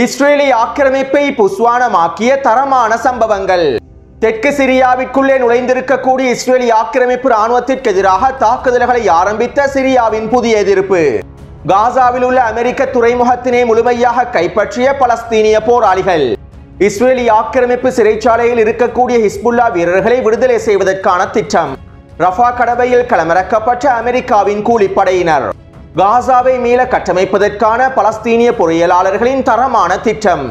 இஸ்ரேலிய ஆக்கிரமிப்பை புஸ்வானமாக்கிய தரமான சம்பவங்கள். தெற்கு சிரியாவிற்குள்ளே நுழைந்திருக்கக்கூடிய இஸ்ரேலிய ஆக்கிரமிப்பு ராணுவத்திற்கு எதிராக தாக்குதல்களை ஆரம்பித்த சிரியாவின் புதிய எதிர்ப்பு. காசாவில் உள்ள அமெரிக்க துறைமுகத்தினை முழுமையாக கைப்பற்றிய பலஸ்தீனிய போராளிகள். இஸ்ரேலிய ஆக்கிரமிப்பு சிறைச்சாலையில் இருக்கக்கூடிய ஹிஸ்புல்லா வீரர்களை விடுதலை செய்வதற்கான திட்டம். ரஃபா கடவையில் களமிறக்கப்பட்ட அமெரிக்காவின் கூலிப்படையினர். காசாவை மீள கட்டமைப்பதற்கான பலஸ்தீனிய பொறியியலாளர்களின் தரமான திட்டம்.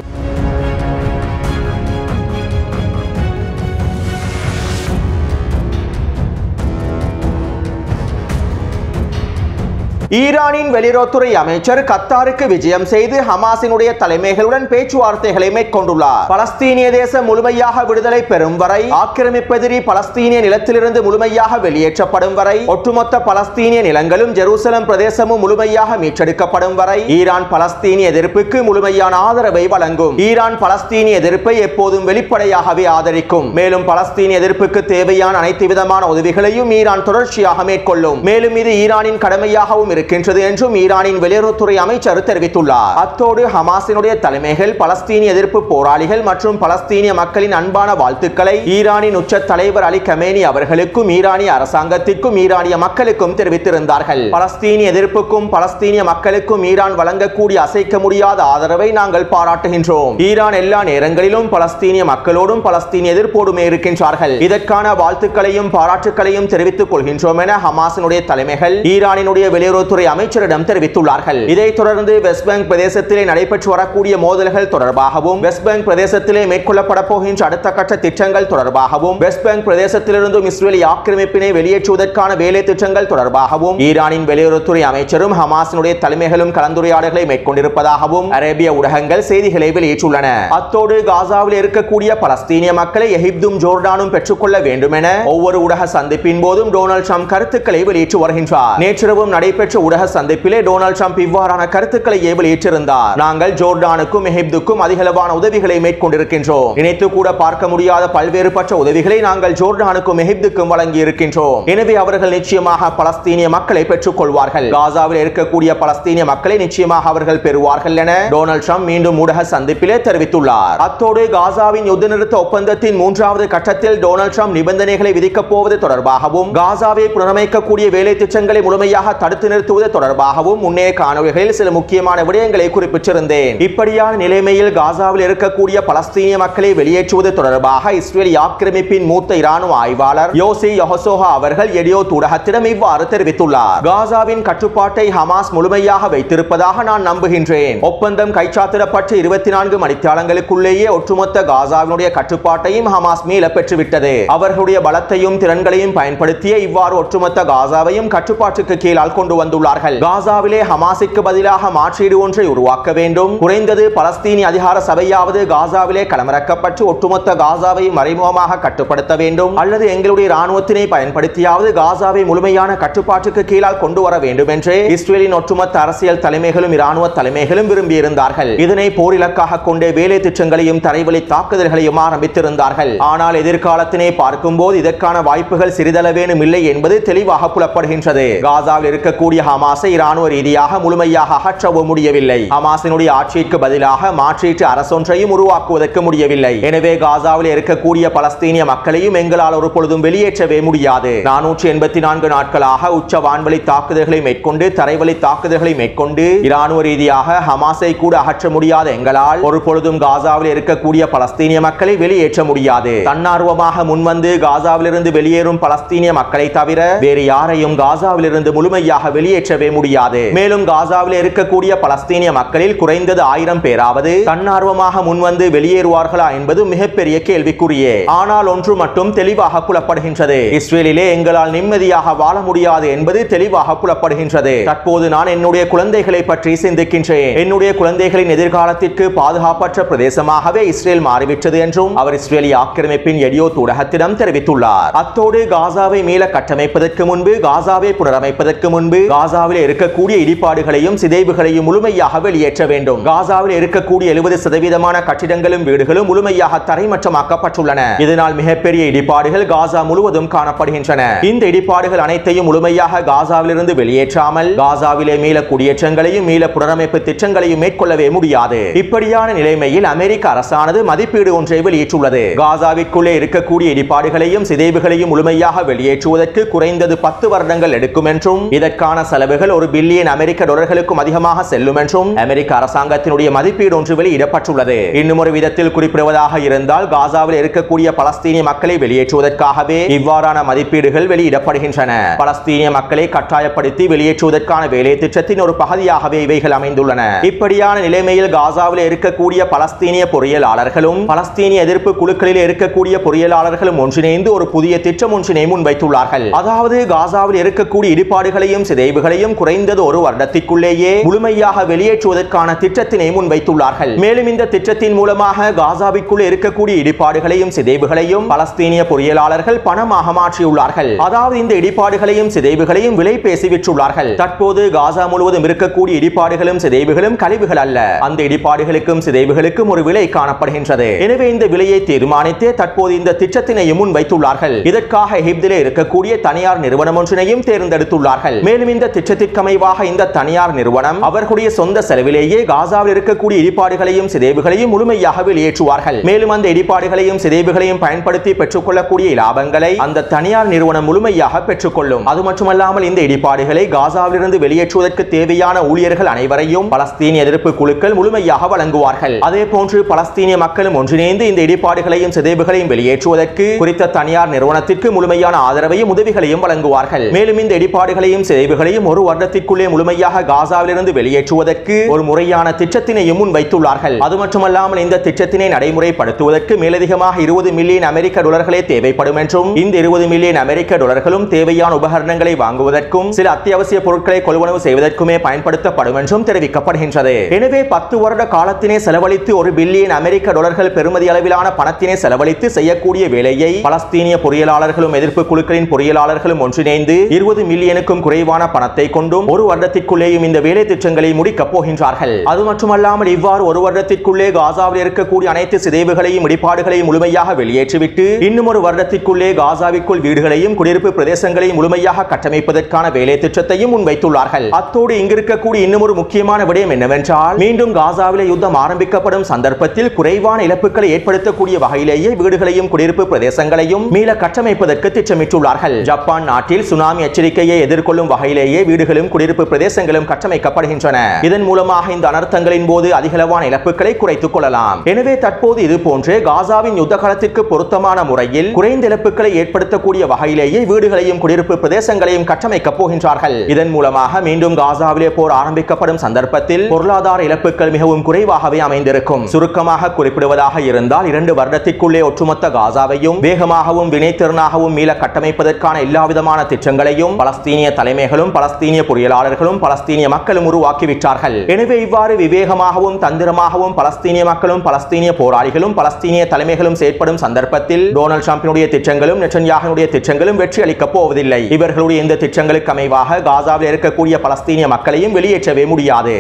ஈரானின் வெளியுறவுத்துறை அமைச்சர் கத்தாருக்கு விஜயம் செய்து ஹமாஸினுடைய தலைமைகளுடன் பேச்சுவார்த்தைகளை மேற்கொண்டுள்ளார். பலஸ்தீனிய தேசம் முழுமையாக விடுதலை பெறும் வரை, ஆக்கிரமிப்பெதிரி பலஸ்தீனிய நிலத்திலிருந்து முழுமையாக வெளியேற்றப்படும் வரை, ஒட்டுமொத்த பலஸ்தீனிய நிலங்களும் ஜெருசலம் பிரதேசமும் முழுமையாக மீட்டெடுக்கப்படும் வரை ஈரான் பலஸ்தீனிய எதிர்ப்புக்கு முழுமையான ஆதரவை வழங்கும். ஈரான் பலஸ்தீனிய எதிர்ப்பை எப்போதும் வெளிப்படையாகவே ஆதரிக்கும். மேலும் பலஸ்தீனிய எதிர்ப்புக்கு தேவையான அனைத்து விதமான உதவிகளையும் ஈரான் தொடர்ச்சியாக மேற்கொள்ளும். மேலும் இது ஈரானின் கடமையாகவும் இருக்கின்றது என்றும் ஈரானின் வெளியுறவுத்துறை அமைச்சர் தெரிவித்துள்ளார். அத்தோடு ஹமாஸினுடைய தலைமைகள் பலஸ்தீனிய எதிர்ப்பு போராளிகள் மற்றும் பலஸ்தீனிய மக்களின் அன்பான வாழ்த்துக்களை ஈரானின் உச்ச தலைவர் அலி கமேனி அவர்களுக்கும் ஈரானிய அரசாங்கத்திற்கும் ஈரானிய மக்களுக்கும் தெரிவித்திருந்தார்கள். பலஸ்தீனிய எதிர்ப்புக்கும் பலஸ்தீனிய மக்களுக்கும் ஈரான் வழங்கக்கூடிய அசைக்க முடியாத ஆதரவை நாங்கள் பாராட்டுகின்றோம். ஈரான் எல்லா நேரங்களிலும் பலஸ்தீனிய மக்களோடும் பலஸ்தீனிய எதிர்ப்போடுமே இருக்கின்றார்கள். இதற்கான வாழ்த்துக்களையும் பாராட்டுக்களையும் தெரிவித்துக் கொள்கின்றோம் என ஹமாஸினுடைய தலைமைகள் ஈரானினுடைய வெளியுறவு அமைச்சரிடம் தெரிவித்துள்ளார்கள். இதைத் தொடர்ந்து வெஸ்ட் பேங்க் பிரதேசத்திலே நடைபெற்று வரக்கூடிய மோதல்கள் தொடர்பாகவும், வெஸ்ட் பேங்க் பிரதேசத்திலே மேற்கொள்ளப்பட போகின்ற அடுத்த கட்ட திட்டங்கள் தொடர்பாகவும், வெஸ்ட் பேங்க் பிரதேசத்திலிருந்தும் இஸ்ரேலிய ஆக்கிரமிப்பினை வெளியேற்றுவதற்கான வேலை திட்டங்கள் தொடர்பாகவும் ஈரானின் வெளியுறவுத்துறை அமைச்சரும் ஹமாஸினுடைய தலைமைகளும் கலந்துரையாடல்களை மேற்கொண்டிருப்பதாகவும் அரேபிய ஊடகங்கள் செய்திகளை வெளியிட்டுள்ளன. அத்தோடு காசாவில் இருக்கக்கூடிய பலஸ்தீனிய மக்களை எகிப்தும் ஜோர்டானும் பெற்றுக்கொள்ள வேண்டும் என ஒவ்வொரு ஊடக சந்திப்பின் போதும் டொனால்ட் ட்ரம்ப் கருத்துக்களை வெளியிட்டு வருகின்றார். நேற்றிரவும் நடைபெற்ற ஊடக சந்திப்பிலே டொனால்ட் ட்ரம்ப் இவ்வாறான கருத்துக்களை வெளியிட்டிருந்தார். நாங்கள் ஜோர்டானுக்கும் எகிப்துக்கும் அதிகளவான உதவிகளை மேற்கொண்டிருக்கின்றோம். நினைத்து கூட பார்க்க முடியாத பல்வேறுபட்ட உதவிகளை நாங்கள் ஜோர்டானுக்கும் எகிப்துக்கும் வழங்கி இருக்கின்றோம். எனவே அவர்கள் நிச்சயமாக பலஸ்தீனிய மக்களை பெற்றுக் கொள்வார்கள். காசாவில் இருக்கக்கூடிய பலஸ்தீனிய மக்களை நிச்சயமாக அவர்கள் பெறுவார்கள் என டொனால்ட் ட்ரம்ப் மீண்டும் ஊடக சந்திப்பிலே தெரிவித்துள்ளார். அத்தோடு காசாவின் யுத்த நிறுத்த ஒப்பந்தத்தின் 3வது கட்டத்தில் டொனால்ட் ட்ரம்ப் நிபந்தனைகளை விதிக்கப் போவது தொடர்பாகவும், காசாவை புனரமைக்கக்கூடிய வேலை திட்டங்களை முழுமையாக தடுத்து நிறுத்துவது தொடர்பாகவும் முன்னைய காணொளிகளில் சில முக்கியமான விடயங்களை குறிப்பிட்டிருந்தேன். இப்படியான நிலைமையில் காசாவில் இருக்கக்கூடிய பலஸ்தீனிய மக்களை வெளியேற்றுவது தொடர்பாக இஸ்ரேலிய ஆக்கிரமிப்பின் மூத்த இராணுவ ஆய்வாளர் யோசி யொஹசோஹா அவர்கள் எடியோத் ஊடகத்திடம் இவ்வாறு தெரிவித்துள்ளார். காசாவின் கட்டுப்பாட்டை ஹமாஸ் முழுமையாக வைத்திருப்பதாக நான் நம்புகின்றேன். ஒப்பந்தம் கைச்சாத்திடப்பட்டு 24 மணித்தியாலங்களுக்குள்ளேயே ஒட்டுமொத்த காசாவினுடைய கட்டுப்பாட்டையும் ஹமாஸ் மீள பெற்றுவிட்டது. அவர்களுடைய பலத்தையும் திறன்களையும் பயன்படுத்திய இவ்வாறு ஒட்டுமொத்த காசாவையும் கட்டுப்பாட்டுக்கு கீழால் கொண்டு வந்துள்ளார்கள். காசாவிலே ஹமாஸுக்கு பதிலாக மாற்றீடு ஒன்றை உருவாக்க வேண்டும். குறைந்தது பலஸ்தீனிய அதிகார சபையாவது காசாவிலே களமிறக்கப்பட்டு ஒட்டுமொத்த காசாவை மறைமுகமாக கட்டுப்படுத்த வேண்டும், அல்லது எங்களுடைய இராணுவத்தினை பயன்படுத்தியாவது காசாவை முழுமையான கட்டுப்பாட்டுக்கு கீழால் கொண்டு வர வேண்டும் என்று இஸ்ரேலின் ஒட்டுமொத்த அரசியல் தலைமைகளும் இராணுவ தலைமைகளும் விரும்பியிருந்தார்கள். இதனை போரிலக்காக கொண்டே வேலை திட்டங்களையும் தரைவழி தாக்குதல்களையும் ஆரம்பித்திருந்தார்கள். ஆனால் எதிர்காலத்தினை பார்க்கும்போது இதற்கான வாய்ப்புகள் சிறிதளவேனும் இல்லை என்பது தெளிவாக புலப்படுகின்றது. காசாவில் இருக்கக்கூடிய ஹமாஸை இராணுவ ரீதியாக முழுமையாக அகற்றவும் முடியவில்லை. ஹமாஸினுடைய ஆட்சிக்கு பதிலாக மாற்றீட்டு அரசொன்றையும் உருவாக்குவதற்கு முடியவில்லை. எனவே காசாவில் இருக்கக்கூடிய பலஸ்தீனிய மக்களையும் எங்களால் ஒரு பொழுதும் வெளியேற்றவே முடியாது. 484 நாட்களாக உச்ச வான்வழி தாக்குதல்களை மேற்கொண்டு தரைவழி தாக்குதல்களை மேற்கொண்டு இராணுவ ரீதியாக ஹமாஸை கூட அகற்ற முடியாத எங்களால் ஒரு பொழுதும் காசாவில் இருக்கக்கூடிய பலஸ்தீனிய மக்களை வெளியேற்ற முடியாது. தன்னார்வமாக முன்வந்து காசாவிலிருந்து வெளியேறும் பலஸ்தீனிய மக்களை தவிர வேறு யாரையும் காசாவிலிருந்து முழுமையாக வெளியேற்றவே முடியாது. மேலும் காசாவில் இருக்கக்கூடிய பலஸ்தீனிய மக்களில் குறைந்தது 1000 பேராவது தன்னார்வமாக முன்வந்து வெளியேறுவார்களா என்பது மிகப்பெரிய கேள்விக்குறியே. ஆனால் ஒன்று மட்டும் தெளிவாக புலப்படுகின்றது. இஸ்ரேலிலே எங்களால் நிம்மதியாக வாழ முடியாது என்பது தெளிவாக புலப்படுகின்றது. தற்போது நான் என்னுடைய குழந்தைகளை பற்றி சிந்திக்கின்றேன். என்னுடைய குழந்தைகளின் எதிர்காலத்திற்கு பாதுகாப்பற்ற பிரதேசமாகவே இஸ்ரேல் மாறிவிட்டது என்றும் அவர் இஸ்ரேலிய ஆக்கிரமிப்பின் எடியோத் ஊடகத்திடம் தெரிவித்துள்ளார். அத்தோடு காசாவை மீள கட்டமைப்பதற்கு முன்பு, காசாவை புனரமைப்பதற்கு முன்பு காசாவில் இருக்கக்கூடிய இடிபாடுகளையும் சிதைவுகளையும் முழுமையாக வெளியேற்ற வேண்டும். காசாவில் இருக்கக்கூடிய 70% கட்டிடங்களும் வீடுகளும் முழுமையாக தரைமட்டமாக்கப்பட்டுள்ளன. இதனால் மிகப்பெரிய இடிபாடுகள் காசா முழுவதும் காணப்படுகின்றன. இந்த இடிபாடுகள் அனைத்தையும் முழுமையாக காசாவிலிருந்து வெளியேற்றாமல் காசாவிலே மீள குடியேற்றங்களையும் மீள புனரமைப்பு திட்டங்களையும் மேற்கொள்ளவே முடியாது. இப்படியான நிலைமையில் அமெரிக்க அரசானது மதிப்பீடு ஒன்றை வெளியிட்டுள்ளது. காசாவிற்குள்ளே இருக்கக்கூடிய இடிபாடுகளையும் சிதைவுகளையும் முழுமையாக வெளியேற்றுவதற்கு குறைந்தது 10 வருடங்கள் எடுக்கும் என்றும் இதற்கான செலவுகள் $1 பில்லியன் அமெரிக்க டாலர்களுக்கும் அதிகமாக செல்லும் என்றும் அமெரிக்க அரசாங்கத்தினுடைய மதிப்பீடு ஒன்று வெளியிடப்பட்டுள்ளது. இன்னும் ஒரு விதத்தில் குறிப்பிடுவதாக இருந்தால் காசாவில் இருக்கக்கூடிய பலஸ்தீனிய மக்களை வெளியேற்றுவதற்காகவே இவ்வாறான மதிப்பீடுகள் வெளியிடப்படுகின்றன. பலஸ்தீனிய மக்களை கட்டாயப்படுத்தி வெளியேற்றுவதற்கான வேலை திட்டத்தின் ஒரு பகுதியாகவே இவைகள் அமைந்துள்ளன. இப்படியான நிலைமையில் காசாவில் இருக்கக்கூடிய பலஸ்தீனிய பொறியியலாளர்களும் பலஸ்தீனிய எதிர்ப்பு குழுக்களில் இருக்கக்கூடிய பொறியியலாளர்களும் ஒன்றிணைந்து ஒரு புதிய திட்டம் ஒன்றினை முன்வைத்துள்ளார்கள். அதாவது காசாவில் இருக்கக்கூடிய இடிபாடுகளையும் சிதைவுகளையும் குறைந்தது 1 வருடத்திற்குள்ளேயே முழுமையாக வெளியேற்றுவதற்கான திட்டத்தினை முன்வைத்துள்ளார்கள். மேலும் இந்த திட்டத்தின் மூலமாக காசாவிற்குள் இருக்கக்கூடிய இடிபாடுகளையும் சிதைவுகளையும் பலஸ்தீனிய பொறியியலாளர்கள் பணமாக மாற்றியுள்ளார்கள். அதாவது இந்த இடிபாடுகளையும் சிதைவுகளையும் விலை பேசி விற்றுள்ளார்கள். தற்போது காசா முழுவதும் இருக்கக்கூடிய இடிபாடுகளும் சிதைவுகளும் கழிவுகள் அல்ல. அந்த இடிபாடுகளுக்கும் சிதைவுகளுக்கும் ஒரு விலை காணப்படுகின்றது. எனவே இந்த விலையை தீர்மானித்தே தற்போது இந்த திட்டத்தினையும் முன்வைத்துள்ளார்கள். இதற்காக எகிப்திலே இருக்கக்கூடிய தனியார் நிறுவனம் ஒன்றினையும் தேர்ந்தெடுத்துள்ளார்கள். மேலும் இந்த திட்டத்திற்கமைவாக இந்த தனியார் நிறுவனம் அவர்களுடைய சொந்த செலவிலேயே காசாவில் இருக்கக்கூடிய இடிபாடுகளையும் சிதைவுகளையும் முழுமையாக வெளியேற்றுவார்கள். மேலும் அந்த இடிபாடுகளையும் சிதைவுகளையும் பயன்படுத்தி பெற்றுக்கொள்ளக்கூடிய லாபங்களை அந்த தனியார் நிறுவனம் முழுமையாக பெற்றுக்கொள்ளும். அது மட்டுமல்லாமல் இந்த இடிபாடுகளை காசாவிலிருந்து வெளியேற்றுவதற்கு தேவையான ஊழியர்கள் அனைவரையும் பலஸ்தீனிய எதிர்ப்பு குழுக்கள் முழுமையாக வழங்குவார்கள். அதே போன்று பலஸ்தீனிய மக்களும் ஒன்றிணைந்து இந்த இடிபாடுகளையும் சிதைவுகளையும் வெளியேற்றுவதற்கு குறித்த தனியார் நிறுவனத்திற்கு முழுமையான ஆதரவையும் உதவிகளையும் வழங்குவார்கள். மேலும் இந்த இடிபாடுகளையும் சிதைவுகளையும் 1 வருடத்திற்குள்ளே முழுமையாக காசாவிலிருந்து வெளியேற்றுவதற்கு ஒரு முறையான திட்டத்தினையும் முன்வைத்துள்ளார்கள். அது மட்டுமல்லாமல் இந்த திட்டத்தினை நடைமுறைப்படுத்துவதற்கு மேலதிகமாக $20 மில்லியன் அமெரிக்க டாலர்களே தேவைப்படும் என்றும் இந்த $20 மில்லியன் அமெரிக்க டாலர்களும் தேவையான உபகரணங்களை வாங்குவதற்கும் சில அத்தியாவசிய பொருட்களை கொள்வனவு செய்வதற்குமே பயன்படுத்தப்படும் என்றும் தெரிவிக்கப்படுகின்றது. எனவே 10 வருட காலத்தினை செலவழித்து $1 பில்லியன் அமெரிக்க டாலர்கள் பெறுமதி அளவிலான பணத்தினை செலவழித்து செய்யக்கூடிய வேலையை பலஸ்தீனிய பொறியியலாளர்களும் எதிர்ப்பு குழுக்களின் பொறியியலாளர்களும் ஒன்றிணைந்து 20 மில்லியனுக்கும் குறைவான பணத்தை கொண்டும் 1 வருடத்திற்குள்ளேயும் இந்த வேலை திட்டங்களை முடிக்கப் போகின்றார்கள். அது மட்டுமல்லாமல் இவ்வாறு 1 வருடத்திற்குள்ளே காசாவில் இருக்கக்கூடிய அனைத்து சிதைவுகளையும் இடிபாடுகளையும் முழுமையாக வெளியேற்றிவிட்டு இன்னும் 1 வருடத்திற்குள்ளே காசாவிற்குள் வீடுகளையும் குடியிருப்பு பிரதேசங்களையும் முழுமையாக கட்டமைப்பதற்கான வேலை திட்டத்தையும் முன்வைத்துள்ளார்கள். அத்தோடு இங்கிருக்கக்கூடிய இன்னும் ஒரு முக்கியமான விடயம் என்னவென்றால் மீண்டும் காசாவிலே யுத்தம் ஆரம்பிக்கப்படும் சந்தர்ப்பத்தில் குறைவான இழப்புகளை ஏற்படுத்தக்கூடிய வகையிலேயே வீடுகளையும் குடியிருப்பு பிரதேசங்களையும் மீள கட்டமைப்பதற்கு திட்டமிட்டுள்ளார்கள். ஜப்பான் நாட்டில் சுனாமி எச்சரிக்கையை எதிர்கொள்ளும் வகையிலேயே வீடுகளும் குடியிருப்பு பிரதேசங்களும் கட்டமைக்கப்படுகின்றன. இதன் மூலமாக இந்த அனர்த்தங்களின் போது அதிகளவான இழப்புகளை குறைத்துக் கொள்ளலாம். எனவே தற்போது இது போன்று காசாவின் யுத்த காலத்திற்கு பொருத்தமான முறையில் குறைந்த இழப்புகளை ஏற்படுத்தக்கூடிய வகையிலேயே வீடுகளையும் குடியிருப்பு பிரதேசங்களையும் கட்டமைக்கப் போகின்றார்கள். இதன் மூலமாக மீண்டும் காசாவிலே போர் ஆரம்பிக்கப்படும் சந்தர்ப்பத்தில் பொருளாதார இழப்புகள் மிகவும் குறைவாகவே அமைந்திருக்கும். சுருக்கமாக குறிப்பிடுவதாக இருந்தால் 2 வருடத்திற்குள்ளே ஒட்டுமொத்த காசாவையும் வேகமாகவும் வினைத்திறனாகவும் மீள கட்டமைப்பதற்கான எல்லாவிதமான திட்டங்களையும் பலஸ்தீனிய தலைமைகளும் பலஸ்தீனிய பொறியியலாளர்களும் பலஸ்தீனிய மக்களும் உருவாக்கிவிட்டார்கள். எனவே இவ்வாறு விவேகமாகவும் தந்திரமாகவும் பலஸ்தீனிய மக்களும் பலஸ்தீனிய போராளிகளும் பலஸ்தீனிய தலைமைகளும் செயற்படும் சந்தர்ப்பத்தில் டொனால்ட் ட்ரம்பினுடைய திட்டங்களும் நெட்டன்யாஹுவினுடைய திட்டங்களும் வெற்றி அளிக்கப் போவதில்லை. இவர்களுடைய இந்த திட்டங்களுக்கு அமைவாக காசாவில் இருக்கக்கூடிய பலஸ்தீனிய மக்களையும் வெளியேற்றவே முடியாது.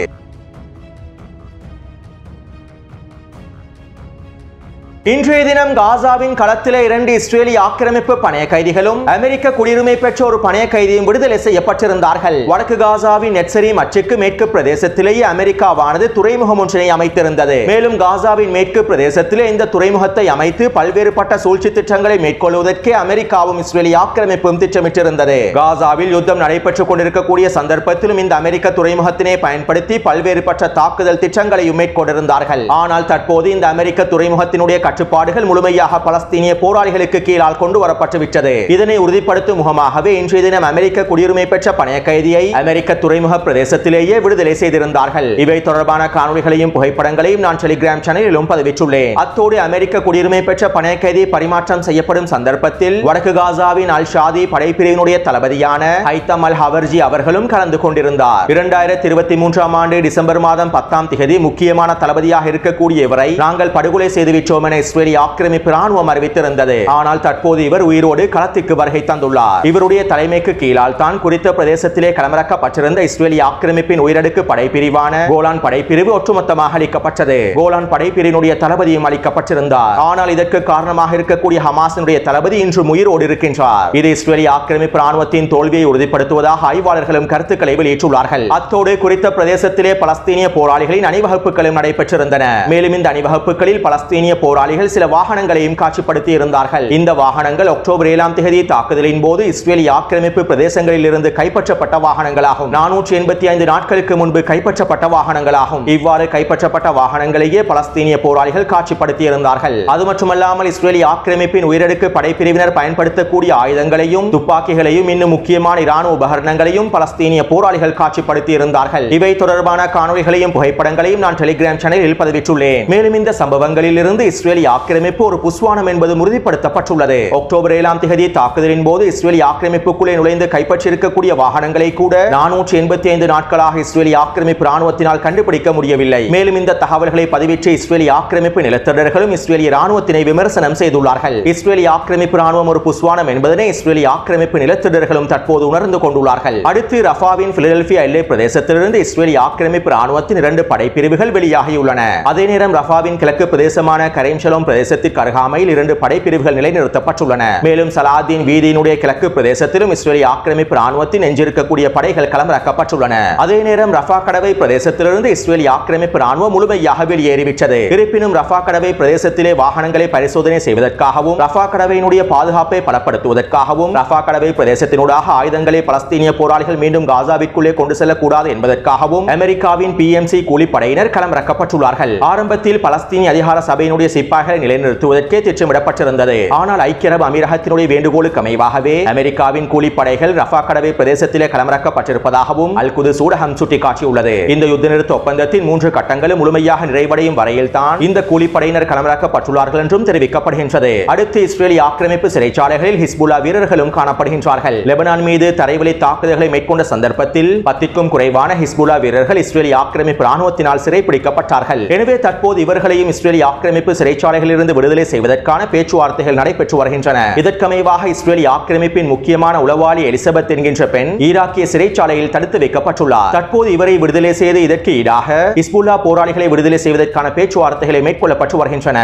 இன்றைய தினம் காசாவின் களத்திலே 2 இஸ்ரேலிய ஆக்கிரமிப்பு பணைய கைதிகளும் அமெரிக்க குடியுரிமை பெற்ற ஒரு பணைய கைதியும் விடுதலை செய்யப்பட்டிருந்தார்கள். வடக்கு காசாவின் நெட்சரி மச்சுக்கு மேற்கு பிரதேசத்திலேயே அமெரிக்காவானது துறைமுகம் ஒன்றினை அமைத்திருந்தது. மேலும் காசாவின் மேற்கு பிரதேசத்திலே இந்த துறைமுகத்தை அமைத்து பல்வேறுபட்ட சூழ்ச்சி திட்டங்களை மேற்கொள்வதற்கே அமெரிக்காவும் இஸ்ரேலிய ஆக்கிரமிப்பும் திட்டமிட்டிருந்தது. காசாவில் யுத்தம் நடைபெற்றுக் கொண்டிருக்கக்கூடிய சந்தர்ப்பத்திலும் இந்த அமெரிக்க துறைமுகத்தினை பயன்படுத்தி பல்வேறுபட்ட தாக்குதல் திட்டங்களையும் மேற்கொண்டிருந்தார்கள். ஆனால் தற்போது இந்த அமெரிக்க துறைமுகத்தினுடைய கட்டுப்பாடுகள் முழுமையாக பலஸ்தீனிய போராளிகளுக்கு கீழால் கொண்டு வரப்பட்டுவிட்டது. இதனை உறுதிப்படுத்தும் முகமாகவே இன்றைய தினம் அமெரிக்க குடியுரிமை பெற்ற பணைய கைதியை அமெரிக்க துறைமுக பிரதேசத்திலேயே விடுதலை செய்திருந்தார்கள். இவை தொடர்பான காணொளிகளையும் புகைப்படங்களையும் நான் டெலிகிராம் சேனலிலும் பதிவிட்டுள்ளேன். அத்தோடு அமெரிக்க குடியுரிமை பெற்ற பணைய கைதி பரிமாற்றம் செய்யப்படும் சந்தர்ப்பத்தில் வடக்கு காசாவின் அல் ஷாதி படைப்பிரிவினுடைய தளபதியான ஹைத்தம் அல் ஹவர்ஜி அவர்களும் கலந்து கொண்டிருந்தார். 2023 ஆண்டு டிசம்பர் மாதம் 10ஆம் தேதி முக்கியமான தளபதியாக இருக்கக்கூடிய இவரை நாங்கள் படுகொலை செய்துவிட்டோம் என என இஸ்ரேலிய ஆக்கிரமிப்பு ராணுவம் அறிவித்திருந்தது. ஆனால் தற்போது இவர் உயிரோடு களத்துக்கு வருகை தந்துள்ளார். இவருடைய தலைமைக்கு கீழால் தான் குறித்த பிரதேசத்திலே களமிறக்கப்பட்டிருந்த இஸ்ரேலிய ஆக்கிரமிப்பின் உயரடுக்கு படைப்பிரிவான கோலான் படைப்பிரிவு ஒட்டுமொத்தமாக அளிக்கப்பட்டது. கோலான் படைப்பிரிவினுடைய தளபதியும் அளிக்கப்பட்டிருந்தார். ஆனால் இதற்கு காரணமாக இருக்கக்கூடிய ஹமாஸினுடைய தளபதி இன்று உயிரோடு இருக்கின்றார். இது இஸ்ரேலிய ஆக்கிரமிப்பு ராணுவத்தின் தோல்வியை உறுதிப்படுத்துவதாக ஆய்வாளர்களும் கருத்துக்களை வெளியிட்டுள்ளார்கள். அத்தோடு குறித்த பிரதேசத்திலே பலஸ்தீனிய போராளிகளின் அணிவகுப்புகளும் நடைபெற்றிருந்தன. மேலும் இந்த அணிவகுப்புகளில் பலஸ்தீனிய போராளிகள் சில வாகனங்களையும் காட்சிப்படுத்தி இருந்தார்கள். இந்த வாகனங்கள் அக்டோபர் 7ஆம் தேதி தாக்குதலின் போது இஸ்ரேலிய ஆக்கிரமிப்பு பிரதேசங்களில் இருந்து கைப்பற்றப்பட்ட வாகனங்களாகும். 485 நாட்களுக்கு முன்பு கைப்பற்றப்பட்ட வாகனங்களாகும். இவ்வாறு கைப்பற்றப்பட்ட வாகனங்களையே பலஸ்தீனிய போராளிகள் காட்சிப்படுத்தி இருந்தார்கள். அது மட்டுமல்லாமல் இஸ்ரேலிய ஆக்கிரமிப்பின் உயரடுக்கு படைப்பிரிவினர் பயன்படுத்தக்கூடிய ஆயுதங்களையும் துப்பாக்கிகளையும் இன்னும் முக்கியமான இராணுவ உபகரணங்களையும் பலஸ்தீனிய போராளிகள் காட்சிப்படுத்தி இருந்தார்கள். இவை தொடர்பான காணொளிகளையும் புகைப்படங்களையும் நான் டெலிகிராம் சேனலில் பதிவிட்டுள்ளேன். மேலும் இந்த சம்பவங்களில் இருந்து இஸ்ரேலிய ஆக்கிரமிப்பு ஒரு புஸ்வானம் என்பது உறுதிப்படுத்தப்பட்டுள்ளது. அக்டோபர் 7ஆம் தேதி தாக்குதலின் போது இஸ்ரேலிய ஆக்கிரமிப்புக்குள்ளே நுழைந்து கைப்பற்றியிருக்கக்கூடிய வாகனங்களை கூட 485 நாட்களாக இஸ்ரேலிய ஆக்கிரமிப்பு ராணுவத்தினால் கண்டுபிடிக்க முடியவில்லை. மேலும் இந்த தகவல்களை பதிவிட்டு இஸ்ரேலிய ஆக்கிரமிப்பு நிலத்தொடர்களும் இஸ்ரேலிய ராணுவத்தினை விமர்சனம் செய்துள்ளார்கள். இஸ்ரேலிய ஆக்கிரமிப்பு ராணுவம் ஒரு புஸ்வானம் என்பதனை இஸ்ரேலிய ஆக்கிரமிப்பு நிலத்தொடர்களும் தற்போது உணர்ந்து கொண்டுள்ளார்கள். அடுத்து ரஃபாவின் பிலடெல்பியா எல்லை பிரதேசத்திலிருந்து இஸ்ரேலிய ஆக்கிரமிப்பு ராணுவத்தின் 2 படைப்பிரிவுகள் வெளியாகியுள்ளன. அதே நேரம் ரஃபாவின் கிழக்கு பிரதேசமான கரீம் ஷலோம் பிரதேசத்திற்கு அருகாமையில் 2 படைப்பிரிவுகள் நிலைநிறுத்தப்பட்டுள்ளன. மேலும் சலாதீன் வீதியினுடைய கிழக்கு பிரதேசத்திலும் இஸ்ரேலிய ஆக்கிரமிப்பு ராணுவத்தின் எஞ்சிருக்கக்கூடிய படைகள் களமிறக்கப்பட்டுள்ளன. அதே நேரம் ரஃபா கடவை பிரதேசத்திலிருந்து இஸ்ரேலிய ஆக்கிரமிப்பு ராணுவம் முழுமையாக வெளியேறிவிட்டது. இருப்பினும் ரஃபா கடவை பிரதேசத்திலே வாகனங்களை பரிசோதனை செய்வதற்காகவும் ரஃபா கடவையினுடைய பாதுகாப்பை பலப்படுத்துவதற்காகவும் ரஃபா கடவை பிரதேசத்தினூடாக ஆயுதங்களை பலஸ்தீனிய போராளிகள் மீண்டும் காசாவிற்குள்ளே கொண்டு செல்லக்கூடாது என்பதற்காகவும் அமெரிக்காவின் PMC கூலிப்படையினர் களமிறக்கப்பட்டுள்ளார்கள். ஆரம்பத்தில் பலஸ்தீனிய அதிகார சபையினுடைய சிப்பாய்களை நிலைநிறுத்துவதற்கே திட்டமிடப்பட்டிருந்தது. ஆனால் ஐக்கிய அரபு அமீரகத்தினுடைய வேண்டுகோளுக்கு அமைவாகவே அமெரிக்காவின் கூலிப்படைகள் ரஃபா கடவை பிரதேசத்திலே களமிறக்கப்பட்டிருப்பதாகவும் அல் குதுஸ் ஊடகம் சுட்டிக்காட்டியுள்ளது. இந்த யுத்த நிறுத்த ஒப்பந்தத்தின் 3 கட்டங்களும் முழுமையாக நிறைவடையும் வரையில் தான் இந்த கூலிப்படையினர் களமிறக்கப்பட்டுள்ளார்கள் என்றும் தெரிவிக்கப்படுகின்றது. அடுத்து இஸ்ரேலிய ஆக்கிரமிப்பு சிறைச்சாலைகளில் ஹிஸ்புல்லா வீரர்களும் காணப்படுகின்றார்கள். லெபனான் மீது தரைவழி தாக்குதல்களை மேற்கொண்ட சந்தர்ப்பத்தில் 10க்கும் குறைவான ஹிஸ்புல்லா வீரர்கள் இஸ்ரேலிய ஆக்கிரமிப்பு ராணுவத்தினால் சிறைப்பிடிக்கப்பட்டார்கள். எனவே தற்போது இவர்களையும் இஸ்ரேலிய ஆக்கிரமிப்பு சிறைச்சாலைகளில் இருந்து விடுதலை செய்வதற்கான பேச்சுவார்த்தைகள் நடைபெற்று வருகின்றன. இதற்கமைவாக இஸ்ரேலிய ஆக்கிரமிப்பின் முக்கியமான உளவாளி எலிசபெத் என்கின்ற பெண் ஈராக்கிய சிறைச்சாலையில் தடுத்து வைக்கப்பட்டுள்ளார். தற்போது இவரை விடுதலை செய்து இதற்கு ஈடாக ஹிஸ்புல்லா போராளிகளை விடுதலை செய்வதற்கான பேச்சுவார்த்தைகளை மேற்கொள்ளப்பட்டு வருகின்றன.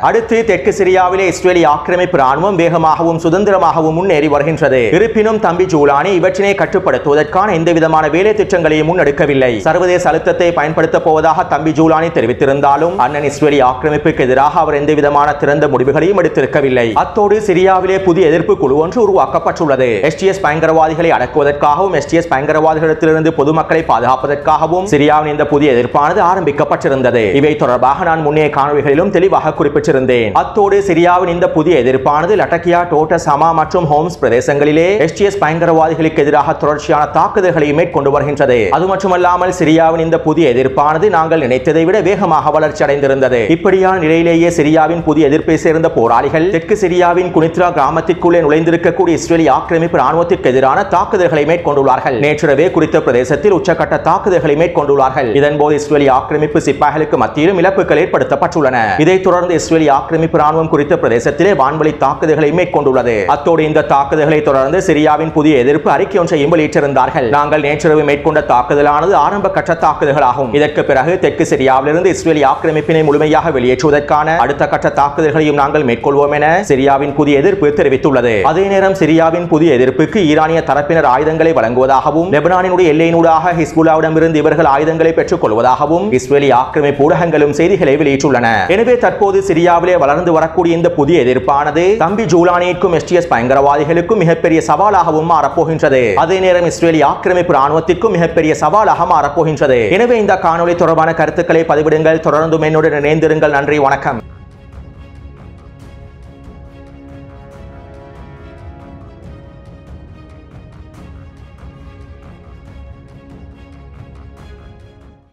அடுத்து தெற்கு சிரியாவிலே இஸ்ரேலிய ஆக்கிரமிப்பு ராணுவம் வேகமாகவும் சுதந்திரமாகவும் முன்னேறி வருகின்றது. இருப்பினும் தம்பி ஜூலானி இவற்றினை கட்டுப்படுத்துவதற்கான எந்தவிதமான வேலை திட்டங்களையும் முன்னெடுக்கவில்லை. சர்வதேச அழுத்தத்தை பயன்படுத்தப் போவதாக தம்பி ஜூலானி தெரிவித்திருந்தாலும் அண்ணன் இஸ்ரேலிய ஆக்கிரமிப்புக்கு எதிராக அவர் எந்தவிதமான திறந்த முடிவுகளையும் எடுத்திருக்கவில்லை. அத்தோடு சிரியாவிலே புதிய எதிர்ப்பு குழு ஒன்று உருவாக்கப்பட்டுள்ளது. STS பயங்கரவாதிகளை அடக்குவதற்காகவும் STS பயங்கரவாதிகளிடத்திலிருந்து பொதுமக்களை பாதுகாப்பதற்காகவும் சிரியாவின் இந்த புதிய எதிர்ப்பானது ஆரம்பிக்கப்பட்டிருந்தது. இவை தொடர்பாக நான் முன்னைய காணொளிகளிலும் தெளிவாக குறிப்பிட்டு அத்தோடு சிரியாவின் இந்த புதிய எதிர்ப்பானது லட்டக்கியா, டோட்டஸ், ஹமா மற்றும் ஹோம்ஸ் பிரதேசங்களிலே STS பயங்கரவாதிகளுக்கு எதிராக தொடர்ச்சியான தாக்குதல்களை மேற்கொண்டு வருகின்றது. அது மட்டுமல்லாமல் சிரியாவின் இந்த புதிய எதிர்ப்பானது நாங்கள் நினைத்ததை விட வேகமாக வளர்ச்சி அடைந்திருந்தது. இப்படியான நிலையிலேயே சிரியாவின் புதிய எதிர்ப்பை சேர்ந்த போராளிகள் தெற்கு சிரியாவின் குனித்ரா கிராமத்திற்குள்ளே நுழைந்திருக்கக்கூடிய இஸ்ரேலிய ஆக்கிரமிப்பு ராணுவத்திற்கு எதிரான தாக்குதல்களை மேற்கொண்டுள்ளார்கள். நேற்றிரவே குறித்த பிரதேசத்தில் உச்சகட்ட தாக்குதல்களை மேற்கொண்டுள்ளார்கள். இதன்போது இஸ்ரேலிய ஆக்கிரமிப்பு சிப்பாய்களுக்கு மத்தியிலும் இழப்புகள் ஏற்படுத்தப்பட்டுள்ளன. இதைத் தொடர்ந்து இஸ்ரேலிய ஆக்கிரமிப்பு ராணுவம் குறித்த பிரதேசத்திலே வான்வழி தாக்குதல்களை மேற்கொண்டுள்ளது. அத்தோடு இந்த தாக்குதல்களை தொடர்ந்து சிரியாவின் புதிய எதிர்ப்பு அறிக்கை ஒன்றையும் வெளியிட்டிருந்தார்கள். நாங்கள் நேற்றிரவு மேற்கொண்ட தாக்குதலானது ஆரம்ப கட்ட தாக்குதல்களாகும். இதற்கு பிறகு தெற்கு சிரியாவிலிருந்து இஸ்ரேலிய ஆக்கிரமிப்பினை முழுமையாக வெளியேற்றுவதற்கான அடுத்த கட்ட தாக்குதல்களையும் நாங்கள் மேற்கொள்வோம் என சிரியாவின் புதிய எதிர்ப்பு தெரிவித்துள்ளது. அதே நேரம் சிரியாவின் புதிய எதிர்ப்புக்கு ஈரானிய தரப்பினர் ஆயுதங்களை வழங்குவதாகவும் லெபனானினுடைய எல்லையினூடாக ஹிஸ்புல்லாவிடமிருந்து இவர்கள் ஆயுதங்களை பெற்றுக் கொள்வதாகவும் இஸ்ரேலிய ஆக்கிரமிப்பு ஊடகங்களும் செய்திகளை வெளியிட்டுள்ளன. எனவே தற்போது சிரியாவிலே வளர்ந்து வரக்கூடிய இந்த புதிய எதிர்ப்பானது தம்பி ஜூலானிக்கும் STS பயங்கரவாதிகளுக்கும் மிகப்பெரிய சவாலாகவும் மாறப்போகின்றது. அதே நேரம் இஸ்ரேலிய ஆக்கிரமிப்பு ராணுவத்திற்கும் மிகப்பெரிய சவாலாக மாறப்போகின்றது. எனவே இந்த காணொளி தொடர்பான கருத்துக்களை பதிவிடுங்கள். தொடர்ந்து என்னுடன் இணைந்திருங்கள். நன்றி, வணக்கம்.